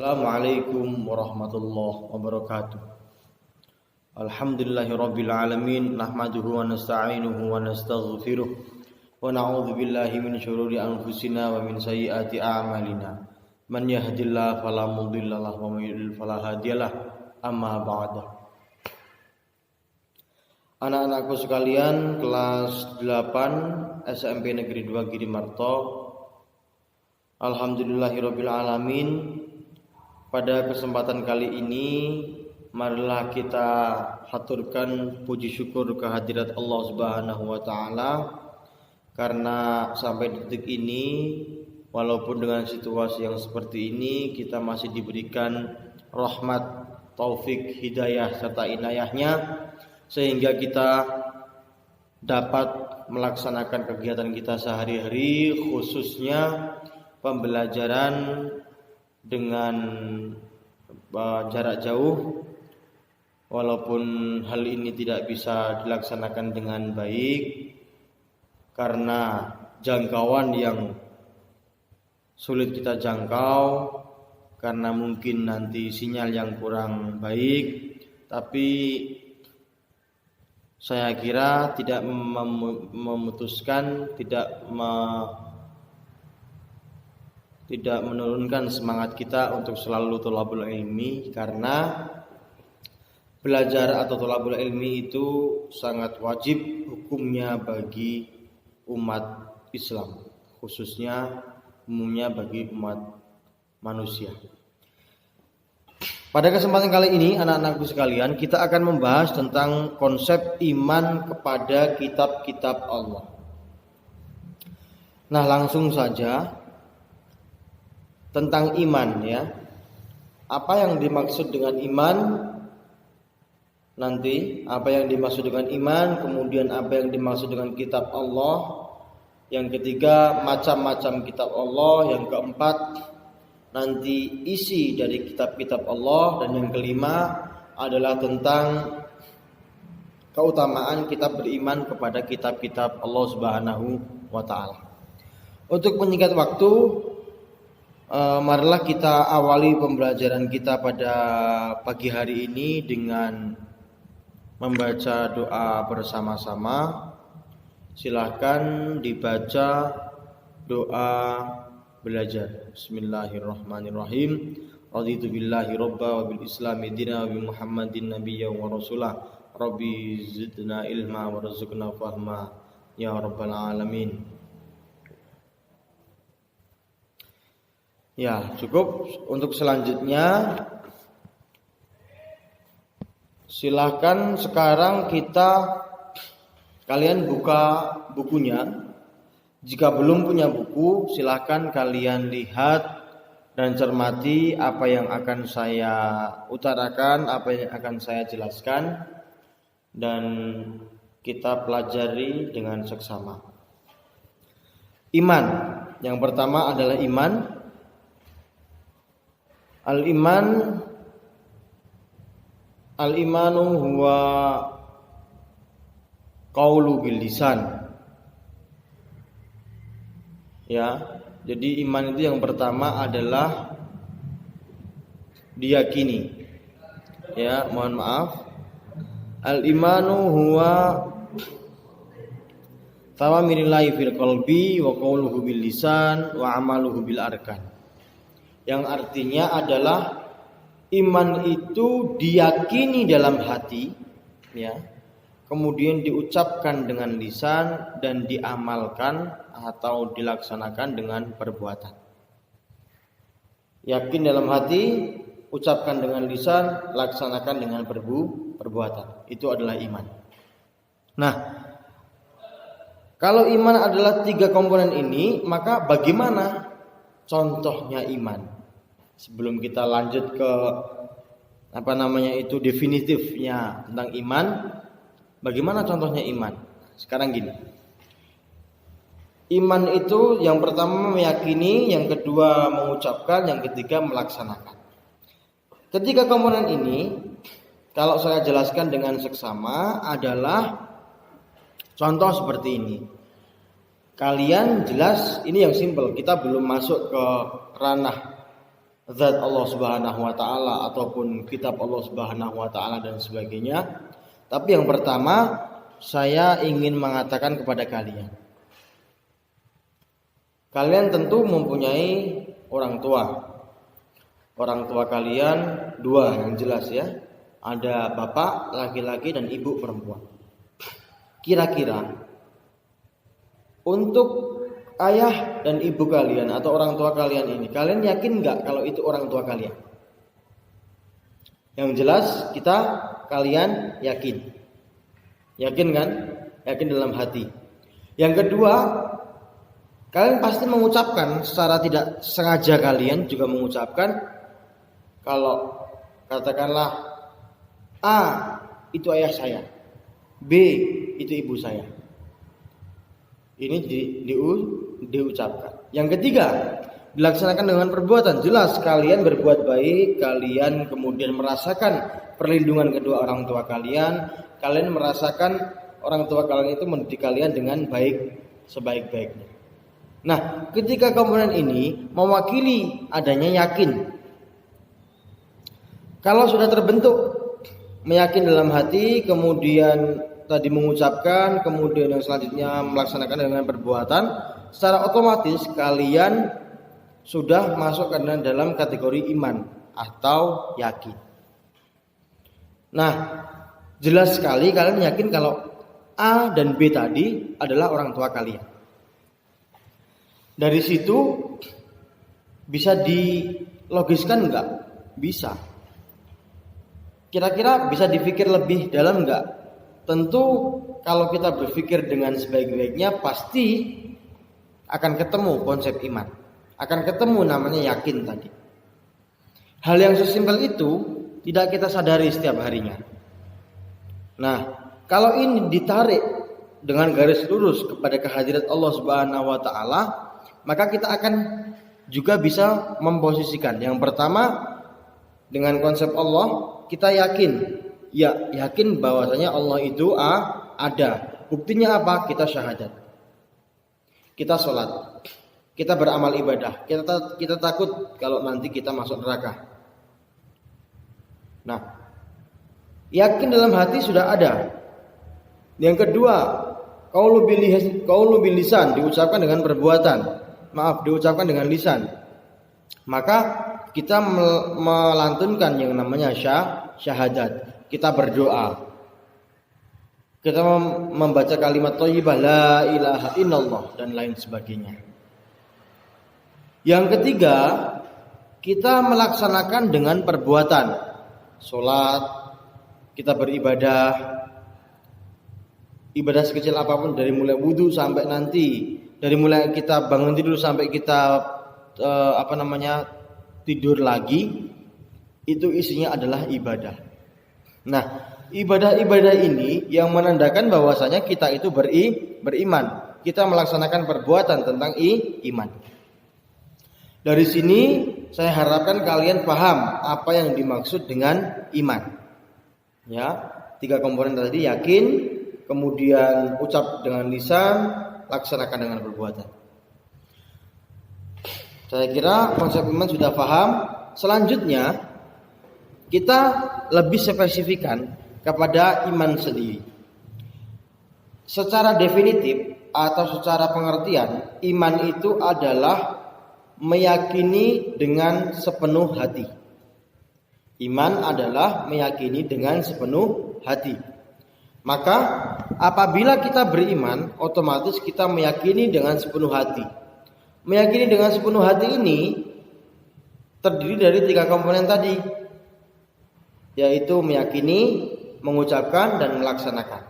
Assalamualaikum warahmatullahi wabarakatuh. Alhamdulillahirabbil alamin, nahmaduhu wa nasta'inuhu wa nastaghfiruh wa na'udzu billahi min syururi anfusina wa min sayyiati a'malina. Man yahdihillahu fala mudhillalah wa may yudhlil fala hadiyalah. Amma ba'du. Anak-anakku sekalian, kelas 8 SMP Negeri 2 Girimarto. Alhamdulillahirabbil alamin. Pada kesempatan kali ini, marilah kita haturkan puji syukur kehadirat Allah Subhanahu wa taala karena sampai detik ini, walaupun dengan situasi yang seperti ini, kita masih diberikan rahmat, taufik, hidayah serta inayahnya sehingga kita dapat melaksanakan kegiatan kita sehari-hari, khususnya pembelajaran dengan jarak jauh, walaupun hal ini tidak bisa dilaksanakan dengan baik karena jangkauan yang sulit kita jangkau, karena mungkin nanti sinyal yang kurang baik. Tapi saya kira tidak memutuskan, tidak menurunkan semangat kita untuk selalu thalabul ilmi, karena belajar atau thalabul ilmi itu sangat wajib hukumnya bagi umat Islam, khususnya umumnya bagi umat manusia. Pada kesempatan kali ini, anak-anakku sekalian, kita akan membahas tentang konsep iman kepada kitab-kitab Allah. Nah, langsung saja tentang iman, ya. Apa yang dimaksud dengan iman? Nanti apa yang dimaksud dengan iman, kemudian apa yang dimaksud dengan kitab Allah. Yang ketiga, macam-macam kitab Allah. Yang keempat, nanti isi dari kitab-kitab Allah. Dan yang kelima adalah tentang keutamaan kita beriman kepada kitab-kitab Allah Subhanahu wa taala. Untuk menyingkat waktu, marilah kita awali pembelajaran kita pada pagi hari ini dengan membaca doa bersama-sama. Silahkan dibaca doa belajar. Bismillahirrahmanirrahim. Raditu billahi robba wa bil islami dina wa bi muhammadin nabiyya wa rasulah. Rabbi zidna ilma wa rizqna fahma ya rabbal alamin. Ya, cukup. Untuk selanjutnya, silahkan sekarang kalian buka bukunya. Jika belum punya buku, silahkan kalian lihat dan cermati apa yang akan saya utarakan, apa yang akan saya jelaskan, dan kita pelajari dengan seksama. Iman. Yang pertama adalah iman. Al-imanu huwa qaulu bil lisan. Ya, jadi iman itu yang pertama adalah diyakini. Ya, mohon maaf. Al-imanu huwa tawamirillahi fil qalbi wa qauluhu bil lisan wa amaluhu bil arkan. Yang artinya adalah iman itu diyakini dalam hati, ya, kemudian diucapkan dengan lisan dan diamalkan atau dilaksanakan dengan perbuatan. Yakin dalam hati, ucapkan dengan lisan, laksanakan dengan perbuatan. Itu adalah iman. Nah, kalau iman adalah 3 komponen ini, maka bagaimana contohnya iman? Sebelum kita lanjut ke definitifnya tentang iman, bagaimana contohnya iman? Sekarang gini. Iman itu yang pertama meyakini, yang kedua mengucapkan, yang ketiga melaksanakan. Ketiga komponen ini, kalau saya jelaskan dengan seksama, adalah contoh seperti ini. Kalian jelas, ini yang simpel, kita belum masuk ke ranah zat Allah Subhanahu wa taala ataupun kitab Allah Subhanahu wa taala dan sebagainya. Tapi yang pertama, saya ingin mengatakan kepada kalian. Kalian tentu mempunyai orang tua. Orang tua kalian dua yang jelas ya. Ada bapak laki-laki dan ibu perempuan. Kira-kira untuk ayah dan ibu kalian atau orang tua kalian ini, kalian yakin nggak kalau itu orang tua kalian? Yang jelas kalian yakin. Yakin kan? Yakin dalam hati. Yang kedua, kalian pasti mengucapkan secara tidak sengaja, kalian juga mengucapkan kalau katakanlah A itu ayah saya, B itu ibu saya. Ini diucapkan. Yang ketiga, dilaksanakan dengan perbuatan. Jelas kalian berbuat baik, kalian kemudian merasakan perlindungan kedua orang tua kalian, kalian merasakan orang tua kalian itu mendidik kalian dengan baik sebaik-baiknya. Nah, ketika komponen ini mewakili adanya yakin. Kalau sudah terbentuk meyakin dalam hati, kemudian tadi mengucapkan, kemudian yang selanjutnya melaksanakan dengan perbuatan, secara otomatis kalian sudah masuk karena dalam kategori iman atau yakin. Nah, jelas sekali kalian yakin kalau A dan B tadi adalah orang tua kalian. Dari situ bisa dilogiskan enggak? Bisa. Kira-kira bisa dipikir lebih dalam enggak? Tentu kalau kita berpikir dengan sebaik-baiknya pasti akan ketemu konsep iman. Akan ketemu namanya yakin tadi. Hal yang sesimpel itu tidak kita sadari setiap harinya. Nah, kalau ini ditarik dengan garis lurus kepada kehadirat Allah Subhanahu wa taala, maka kita akan juga bisa memposisikan. Yang pertama, dengan konsep Allah, kita yakin bahwasanya Allah itu ada. Buktinya apa? Kita syahadat. Kita sholat. Kita beramal ibadah. Kita takut kalau nanti kita masuk neraka. Nah, yakin dalam hati sudah ada. Yang kedua, qaulu bil lisan, diucapkan dengan perbuatan. Diucapkan dengan lisan. Maka kita melantunkan yang namanya syahadat. Kita berdoa. Kita membaca kalimat thayyibah la ilaha illallah dan lain sebagainya. Yang ketiga, kita melaksanakan dengan perbuatan. Salat, kita beribadah. Ibadah sekecil apapun, dari mulai wudu sampai nanti, dari mulai kita bangun tidur sampai kita tidur lagi, itu isinya adalah ibadah. Nah, ibadah-ibadah ini yang menandakan bahwasanya kita itu beriman. Kita melaksanakan perbuatan tentang iman. Dari sini saya harapkan kalian paham apa yang dimaksud dengan iman. Ya, 3 komponen tadi, yakin, kemudian ucap dengan lisan, laksanakan dengan perbuatan. Saya kira konsep iman sudah paham. Selanjutnya kita lebih spesifikkan kepada iman sendiri. Secara definitif atau secara pengertian, iman itu adalah meyakini dengan sepenuh hati. Iman adalah meyakini dengan sepenuh hati. Maka apabila kita beriman, otomatis kita meyakini dengan sepenuh hati. Meyakini dengan sepenuh hati ini terdiri dari 3 komponen tadi, yaitu meyakini, mengucapkan, dan melaksanakan.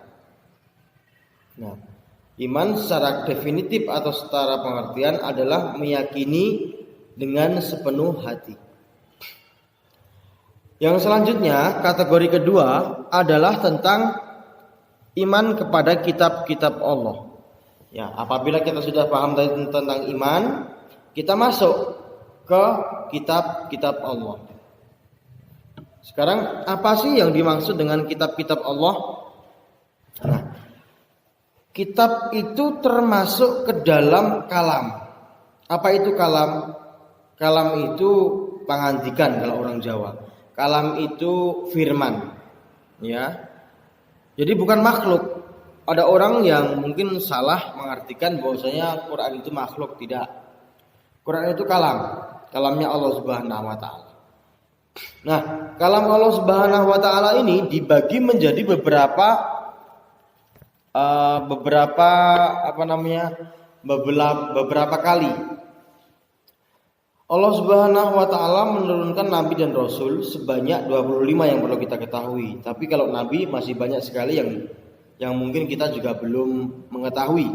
Nah, iman secara definitif atau secara pengertian adalah meyakini dengan sepenuh hati. Yang selanjutnya, kategori kedua adalah tentang iman kepada kitab-kitab Allah. Ya, apabila kita sudah paham tentang iman, kita masuk ke kitab-kitab Allah. Sekarang apa sih yang dimaksud dengan kitab-kitab Allah? Nah, kitab itu termasuk ke dalam kalam. Apa itu kalam? Kalam itu pangandikan kalau orang Jawa. Kalam itu firman, ya. Jadi bukan makhluk. Ada orang yang mungkin salah mengartikan bahwasanya Quran itu makhluk, tidak. Quran itu kalamnya Allah Subhanahu wa taala. Nah, kalam Allah Subhanahu wa taala ini dibagi menjadi beberapa beberapa kali. Allah Subhanahu wa taala menurunkan nabi dan rasul sebanyak 25 yang perlu kita ketahui. Tapi kalau nabi masih banyak sekali yang mungkin kita juga belum mengetahui.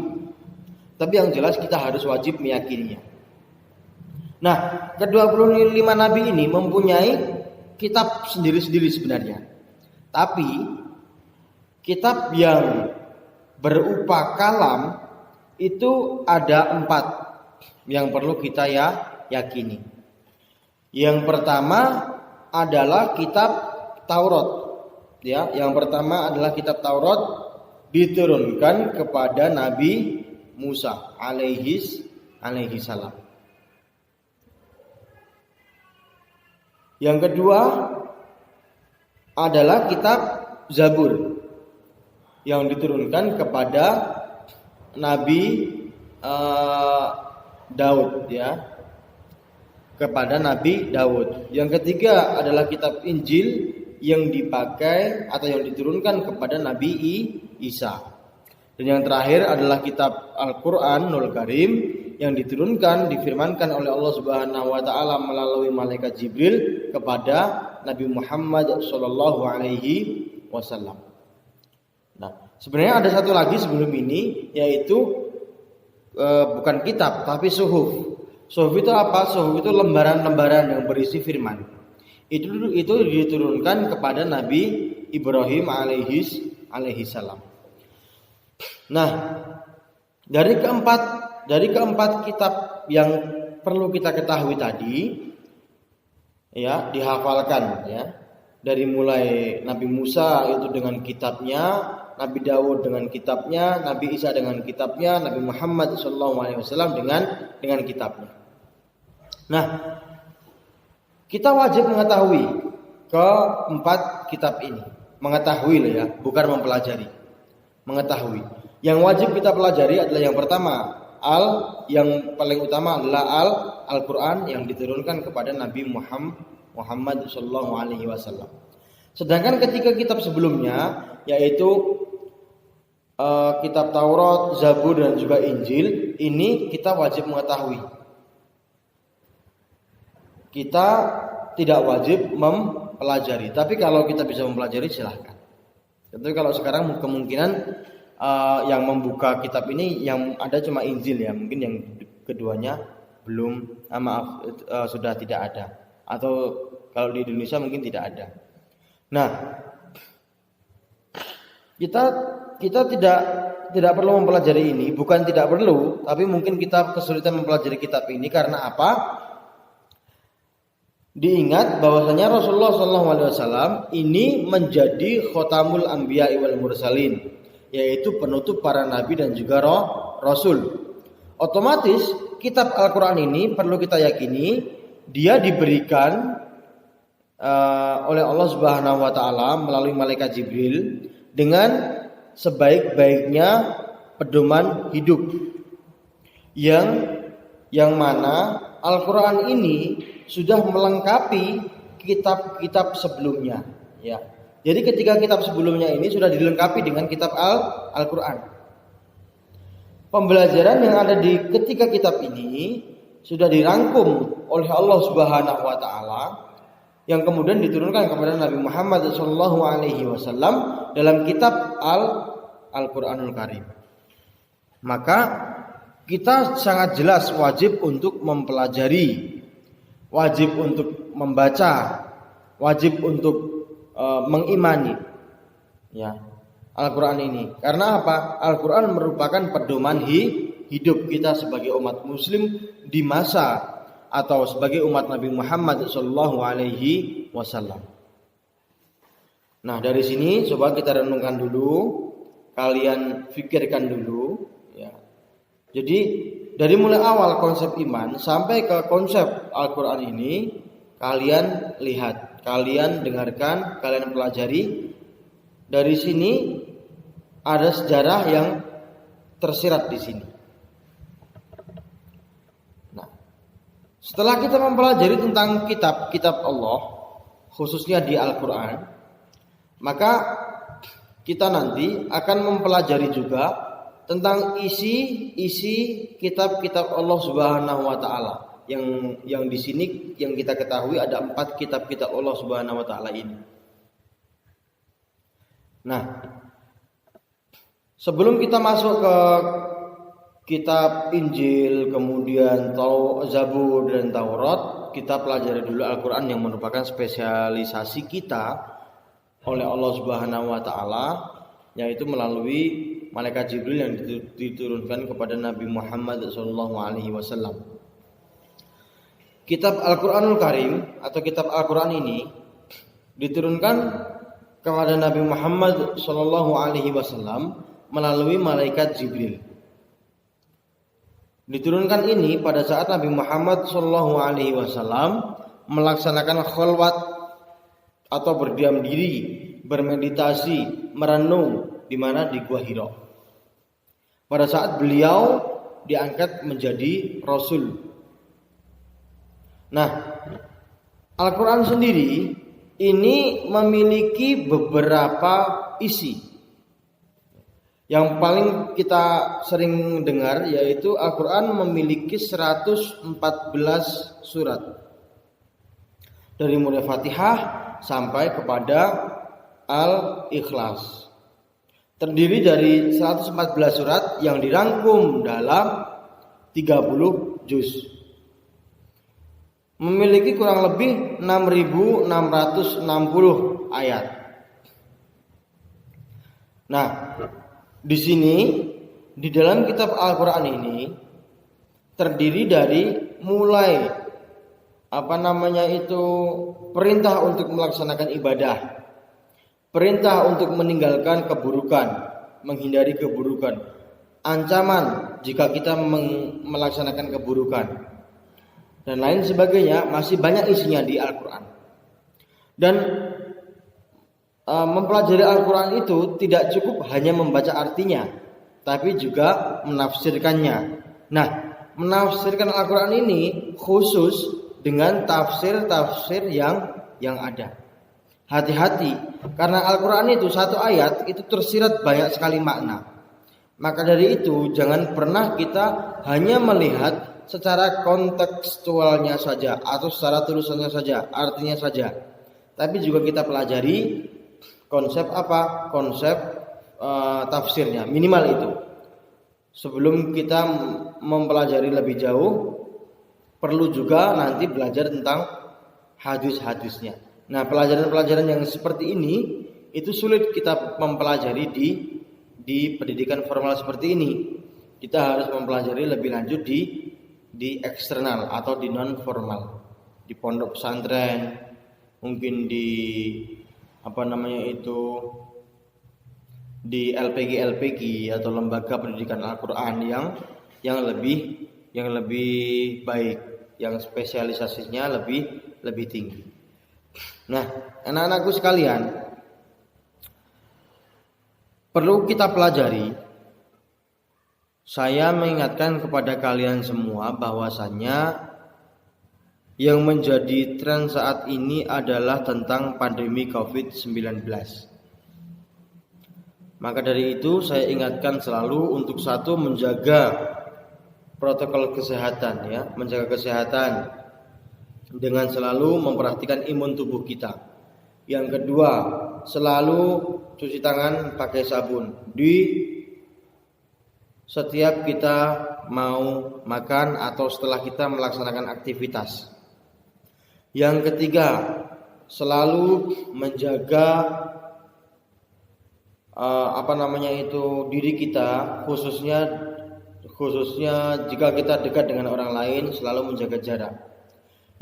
Tapi yang jelas kita harus wajib meyakininya. Nah, ke-25 nabi ini mempunyai kitab sendiri-sendiri sebenarnya. Tapi kitab yang berupa kalam itu ada 4 yang perlu kita yakini. Yang pertama adalah kitab Taurat. Ya, yang pertama adalah kitab Taurat diturunkan kepada Nabi Musa alaihi salam. Yang kedua adalah kitab Zabur yang diturunkan kepada Nabi Daud, ya. Kepada Nabi Daud. Yang ketiga adalah kitab Injil yang dipakai atau yang diturunkan kepada Nabi Isa. Dan yang terakhir adalah kitab Al-Qur'anul Karim yang diturunkan, difirmankan oleh Allah Subhanahu wa taala melalui malaikat Jibril kepada Nabi Muhammad sallallahu alaihi wasallam. Nah, sebenarnya ada satu lagi sebelum ini, yaitu bukan kitab tapi suhuf. Suhuf itu apa? Suhuf itu lembaran-lembaran yang berisi firman. Itu diturunkan kepada Nabi Ibrahim alaihi salam. Nah, dari keempat kitab yang perlu kita ketahui tadi, ya, dihafalkan, ya. Dari mulai Nabi Musa itu dengan kitabnya, Nabi Daud dengan kitabnya, Nabi Isa dengan kitabnya, Nabi Muhammad SAW dengan kitabnya. Nah, kita wajib mengetahui keempat kitab ini. Mengetahui lah, ya, bukan mempelajari. Mengetahui. Yang wajib kita pelajari adalah yang pertama, yang paling utama adalah Al-Qur'an yang diturunkan kepada Nabi Muhammad sallallahu alaihi wasallam. Sedangkan ketika kitab sebelumnya, yaitu kitab Taurat, Zabur dan juga Injil, ini kita wajib mengetahui. Kita tidak wajib mempelajari, tapi kalau kita bisa mempelajari silahkan. Tentu kalau sekarang kemungkinan yang membuka kitab ini yang ada cuma Injil, ya, mungkin yang keduanya belum, sudah tidak ada, atau kalau di Indonesia mungkin tidak ada. Nah, kita tidak perlu mempelajari ini, bukan tidak perlu, tapi mungkin kita kesulitan mempelajari kitab ini karena apa? Diingat bahwasanya Rasulullah SAW ini menjadi khotamul anbiya wal mursalin, yaitu penutup para nabi dan juga rasul. Otomatis kitab Al-Quran ini perlu kita yakini dia diberikan oleh Allah Subhanahu wa taala melalui malaikat Jibril dengan sebaik-baiknya pedoman hidup, yang mana Al-Quran ini sudah melengkapi kitab-kitab sebelumnya, ya. Jadi ketika kitab sebelumnya ini sudah dilengkapi dengan kitab Al-Quran. Pembelajaran yang ada di ketika kitab ini sudah dirangkum oleh Allah Subhanahu wa taala yang kemudian diturunkan kepada Nabi Muhammad SAW dalam kitab Al-Quranul Karim. Maka kita sangat jelas wajib untuk mempelajari, wajib untuk membaca, wajib untuk mengimani, ya, Al-Quran ini. Karena apa? Al-Quran merupakan pedoman hidup kita sebagai umat muslim di masa atau sebagai umat Nabi Muhammad SAW. Nah, dari sini coba kita renungkan dulu, kalian pikirkan dulu, ya. Jadi dari mulai awal konsep iman sampai ke konsep Al-Quran ini, kalian lihat, kalian dengarkan, kalian pelajari. Dari sini ada sejarah yang tersirat di sini. Nah, setelah kita mempelajari tentang kitab-kitab Allah, khususnya di Al-Quran, maka kita nanti akan mempelajari juga tentang isi kitab-kitab Allah Subhanahu wa taala. Yang di sini yang kita ketahui ada 4 kitab-kitab Allah Subhanahu wa taala ini. Nah, sebelum kita masuk ke kitab Injil, kemudian Zabur dan Taurat, kita pelajari dulu Al-Quran yang merupakan spesialisasi kita oleh Allah Subhanahu wa taala, yaitu melalui malaikat Jibril yang diturunkan kepada Nabi Muhammad SAW. Kitab Al-Quranul Karim atau kitab Al-Quran ini diturunkan kepada Nabi Muhammad SAW melalui malaikat Jibril. Diturunkan ini pada saat Nabi Muhammad SAW melaksanakan khalwat atau berdiam diri, bermeditasi, merenung di mana di Gua Hira. Pada saat beliau diangkat menjadi Rasul. Nah, Al-Quran sendiri ini memiliki beberapa isi. Yang paling kita sering dengar yaitu Al-Quran memiliki 114 surat. Dari mulai Fatihah sampai kepada Al-Ikhlas. Terdiri dari 114 surat yang dirangkum dalam 30 juz. Memiliki kurang lebih 6.660 ayat. Nah, di sini di dalam kitab Al-Quran ini terdiri dari mulai perintah untuk melaksanakan ibadah, perintah untuk meninggalkan keburukan, menghindari keburukan, ancaman jika kita melaksanakan keburukan, dan lain sebagainya. Masih banyak isinya di Al-Quran. Dan mempelajari Al-Quran itu tidak cukup hanya membaca artinya, tapi juga menafsirkannya. Nah, menafsirkan Al-Quran ini khusus dengan tafsir-tafsir yang ada. Hati-hati, karena Al-Quran itu satu ayat itu tersirat banyak sekali makna. Maka dari itu jangan pernah kita hanya melihat secara kontekstualnya saja atau secara tulisannya saja, artinya saja. Tapi juga kita pelajari konsep tafsirnya, minimal itu. Sebelum kita mempelajari lebih jauh, perlu juga nanti belajar tentang hadis-hadisnya. Nah, pelajaran-pelajaran yang seperti ini itu sulit kita mempelajari di pendidikan formal seperti ini. Kita harus mempelajari lebih lanjut di eksternal atau di non formal, di pondok pesantren, mungkin di di LPG atau lembaga pendidikan Al-Quran yang lebih baik, yang spesialisasinya lebih tinggi. Nah, anak-anakku sekalian, perlu kita pelajari. Saya mengingatkan kepada kalian semua bahwasannya yang menjadi tren saat ini adalah tentang pandemi COVID-19. Maka dari itu saya ingatkan selalu untuk satu, menjaga protokol kesehatan, ya, menjaga kesehatan dengan selalu memperhatikan imun tubuh kita. Yang kedua, selalu cuci tangan pakai sabun di setiap kita mau makan atau setelah kita melaksanakan aktivitas. Yang ketiga, selalu menjaga diri kita, khususnya jika kita dekat dengan orang lain, selalu menjaga jarak.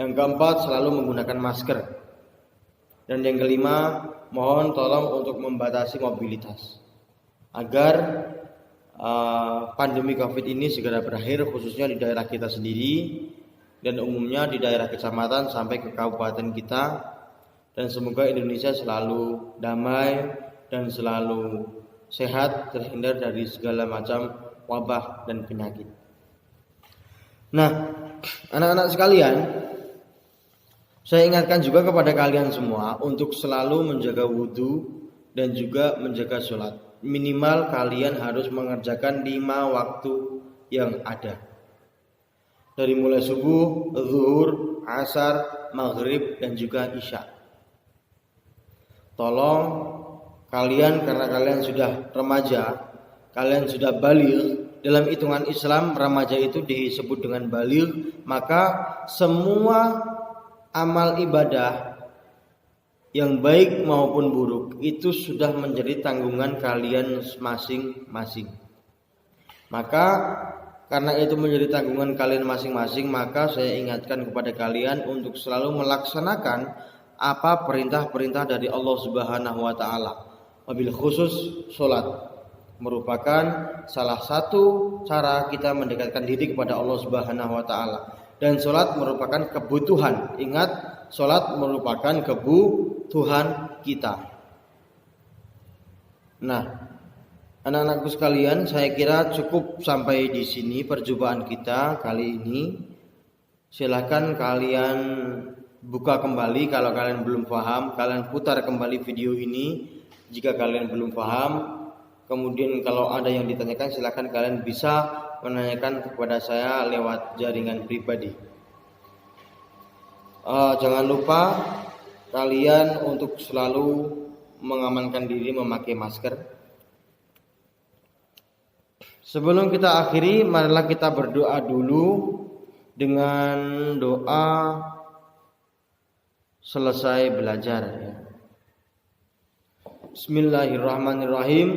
Yang keempat, selalu menggunakan masker. Dan yang kelima, mohon tolong untuk membatasi mobilitas agar pandemi COVID ini segera berakhir, khususnya di daerah kita sendiri, dan umumnya di daerah kecamatan sampai ke kabupaten kita, dan semoga Indonesia selalu damai dan selalu sehat, terhindar dari segala macam wabah dan penyakit. Nah, anak-anak sekalian, saya ingatkan juga kepada kalian semua untuk selalu menjaga wudhu dan juga menjaga sholat. Minimal kalian harus mengerjakan 5 waktu yang ada. Dari mulai subuh, zuhur, asar, maghrib, dan juga isya. Tolong kalian, karena kalian sudah remaja, kalian sudah baligh. Dalam hitungan Islam, remaja itu disebut dengan baligh. Maka semua amal ibadah yang baik maupun buruk itu sudah menjadi tanggungan kalian masing-masing. Maka karena itu menjadi tanggungan kalian masing-masing, maka saya ingatkan kepada kalian untuk selalu melaksanakan apa perintah-perintah dari Allah Subhanahu wa taala. Wabil khusus salat merupakan salah satu cara kita mendekatkan diri kepada Allah Subhanahu wa taala. Dan salat merupakan kebutuhan. Ingat, salat merupakan kebutuhan kita. Nah, anak-anakku sekalian, saya kira cukup sampai di sini perjumpaan kita kali ini. Silakan kalian buka kembali kalau kalian belum paham, kalian putar kembali video ini jika kalian belum paham. Kemudian kalau ada yang ditanyakan, silakan kalian bisa menanyakan kepada saya lewat jaringan pribadi. Jangan lupa kalian untuk selalu mengamankan diri memakai masker. Sebelum kita akhiri, marilah kita berdoa dulu dengan doa selesai belajar. Bismillahirrahmanirrahim.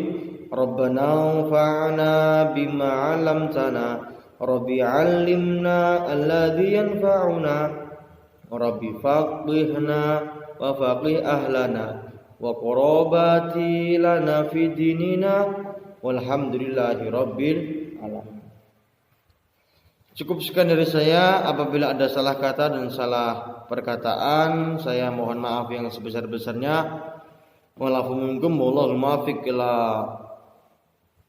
Rabbana anfa'na bima 'allamtana, Rabbi 'allimna alladhi yanfa'una, Rabbi faqihna wa faqih ahlana wa qurabati lana fi dinina walhamdulillahi rabbil alamin. Cukup sekian dari saya. Apabila ada salah kata dan salah perkataan, saya mohon maaf yang sebesar-besarnya. Walafu minkum wallahul muwaffiq ila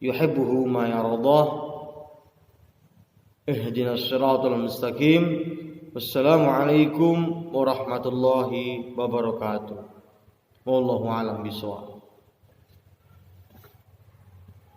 yuhibbuhu ma yardah. Ihdinas siratal mustaqim. Wassalamualaikum warahmatullahi wabarakatuh. Wallahu a'lam bishawab.